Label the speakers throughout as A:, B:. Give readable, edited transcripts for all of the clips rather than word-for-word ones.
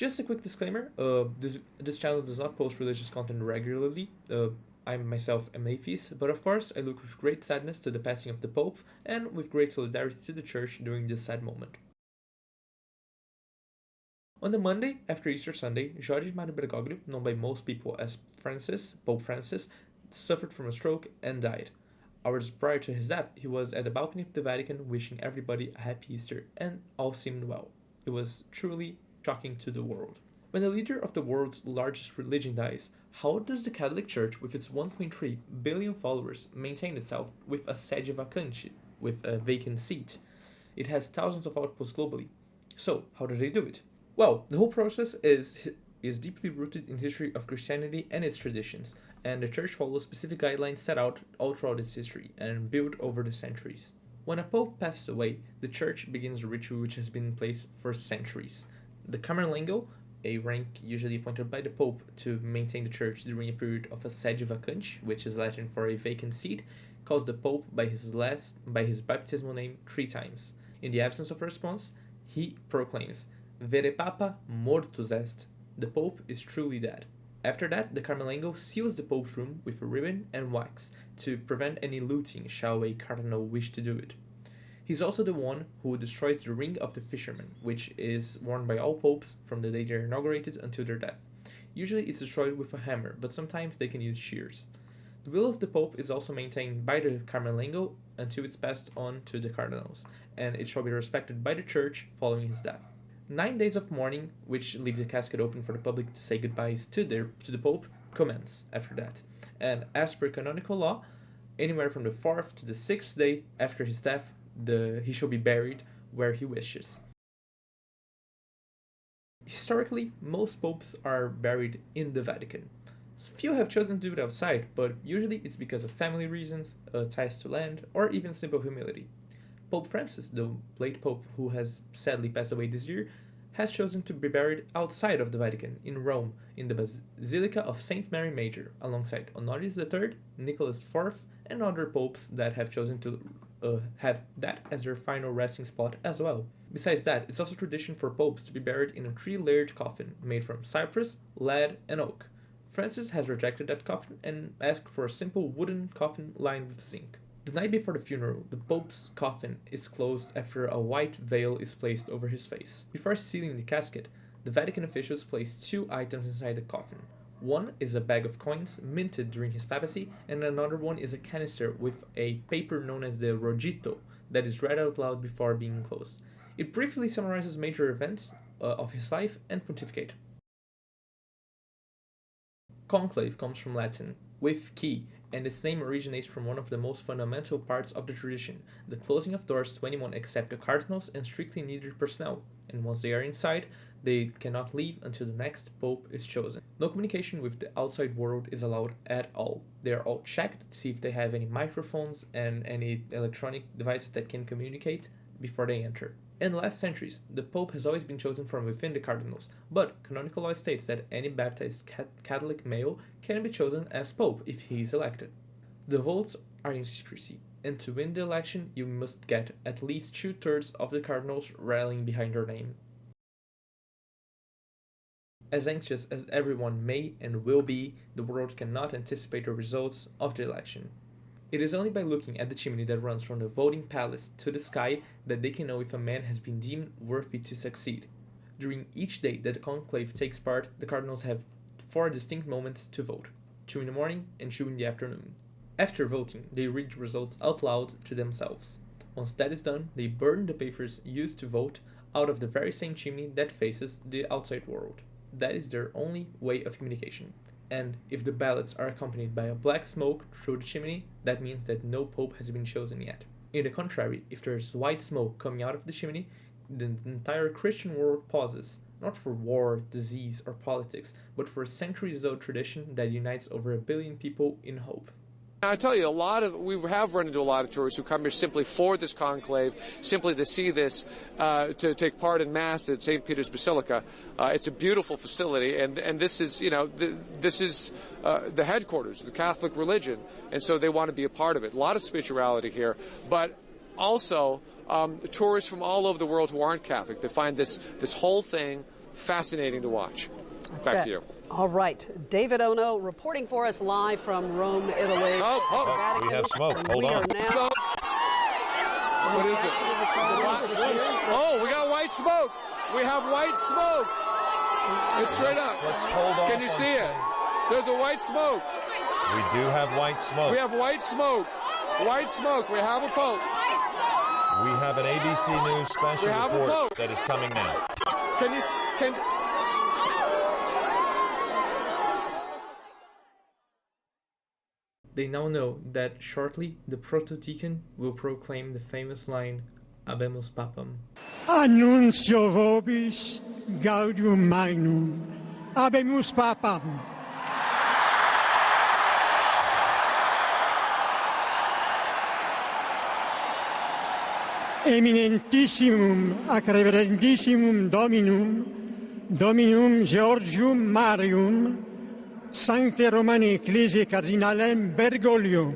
A: Just a quick disclaimer, this channel does not post religious content regularly. I myself am atheist, but of course I look with great sadness to the passing of the Pope and with great solidarity to the Church during this sad moment. On the Monday after Easter Sunday, Jorge Mario Bergoglio, known by most people as Pope Francis, suffered from a stroke and died. Hours prior to his death, he was at the balcony of the Vatican wishing everybody a happy Easter, and all seemed well. It was truly shocking to the world. When the leader of the world's largest religion dies, how does the Catholic Church, with its 1.3 billion followers, maintain itself with a Sede Vacante, with a vacant seat? It has thousands of outposts globally. So, how do they do it? Well, the whole process is deeply rooted in the history of Christianity and its traditions, and the Church follows specific guidelines set out all throughout its history and built over the centuries. When a pope passes away, the Church begins a ritual which has been in place for centuries. The Camerlengo, a rank usually appointed by the Pope to maintain the Church during a period of a sede vacante, which is Latin for a vacant seat, calls the Pope by his baptismal name 3 times. In the absence of a response, he proclaims, "Vere Papa mortus est." The Pope is truly dead. After that, the Camerlengo seals the Pope's room with a ribbon and wax to prevent any looting shall a cardinal wish to do it. He's also the one who destroys the Ring of the Fisherman, which is worn by all popes from the day they're inaugurated until their death. Usually it's destroyed with a hammer, but sometimes they can use shears. The will of the Pope is also maintained by the Camerlengo until it's passed on to the cardinals, and it shall be respected by the Church following his death. 9 days of mourning, which leave the casket open for the public to say goodbyes to the Pope, commence after that. And as per canonical law, anywhere from the 4th to the 6th day after his death, he shall be buried where he wishes. Historically, most popes are buried in the Vatican. Few have chosen to do it outside, but usually it's because of family reasons, ties to land, or even simple humility. Pope Francis, the late pope who has sadly passed away this year, has chosen to be buried outside of the Vatican, in Rome, in the Basilica of St. Mary Major, alongside Honorius III, Nicholas IV, and other popes that have chosen to have that as their final resting spot as well. Besides that, it's also tradition for popes to be buried in a 3-layered coffin made from cypress, lead, and oak. Francis has rejected that coffin and asked for a simple wooden coffin lined with zinc. The night before the funeral, the Pope's coffin is closed after a white veil is placed over his face. Before sealing the casket, the Vatican officials place 2 items inside the coffin. One is a bag of coins minted during his papacy, and another one is a canister with a paper known as the rogito that is read out loud before being closed. It briefly summarizes major events of his life and pontificate. Conclave comes from Latin, with key, and its name originates from one of the most fundamental parts of the tradition, the closing of doors to anyone except the cardinals and strictly needed personnel, and once they are inside, they cannot leave until the next pope is chosen. No communication with the outside world is allowed at all. They are all checked to see if they have any microphones and any electronic devices that can communicate before they enter. In the last centuries, the Pope has always been chosen from within the cardinals, but canonical law states that any baptized Catholic male can be chosen as Pope if he is elected. The votes are in secrecy, and to win the election you must get at least 2/3 of the cardinals rallying behind your name. As anxious as everyone may and will be, the world cannot anticipate the results of the election. It is only by looking at the chimney that runs from the voting palace to the sky that they can know if a man has been deemed worthy to succeed. During each day that the conclave takes part, the cardinals have 4 distinct moments to vote, 2 in the morning and 2 in the afternoon. After voting, they read the results out loud to themselves. Once that is done, they burn the papers used to vote out of the very same chimney that faces the outside world. That is their only way of communication. And if the ballots are accompanied by a black smoke through the chimney, that means that no pope has been chosen yet. In the contrary, if there is white smoke coming out of the chimney, the entire Christian world pauses, not for war, disease, or politics, but for a centuries-old tradition that unites over 1 billion people in hope.
B: I tell you, we have run into a lot of tourists who come here simply for this conclave, simply to see this, to take part in Mass at St. Peter's Basilica. It's a beautiful facility, and this is, this is the headquarters of the Catholic religion, and so they want to be a part of it. A lot of spirituality here, but also tourists from all over the world who aren't Catholic. They find this whole thing fascinating to watch. Back to you.
C: All right. David Ono reporting for us live from Rome, Italy.
D: We have smoke. Hold on.
B: What is it? Oh, we got white smoke. We have white smoke. It's straight up.
D: Let's hold on.
B: Can you see it? There's a white smoke.
D: We do have white smoke.
B: We have white smoke. White smoke. We have a pope.
D: We have an ABC News special report that is coming now.
A: They now know that shortly the proto-deacon will proclaim the famous line, Habemus Papam.
E: Annuncio vobis gaudium magnum, habemus papam. Eminentissimum ac reverentissimum Dominum Georgium Marium, Sancte Romani Ecclesiae Cardinalem Bergoglio,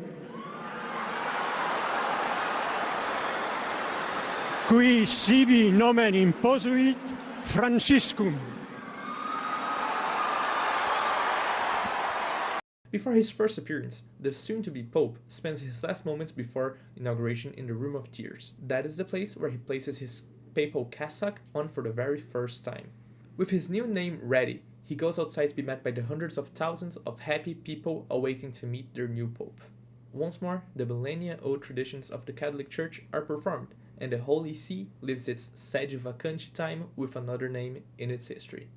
E: qui sibi nomen imposuit Franciscum.
A: Before his first appearance, the soon-to-be Pope spends his last moments before inauguration in the Room of Tears. That is the place where he places his papal cassock on for the very first time. With his new name ready, he goes outside to be met by the hundreds of thousands of happy people awaiting to meet their new Pope. Once more, the millennia-old traditions of the Catholic Church are performed, and the Holy See lives its Sede Vacante time with another name in its history.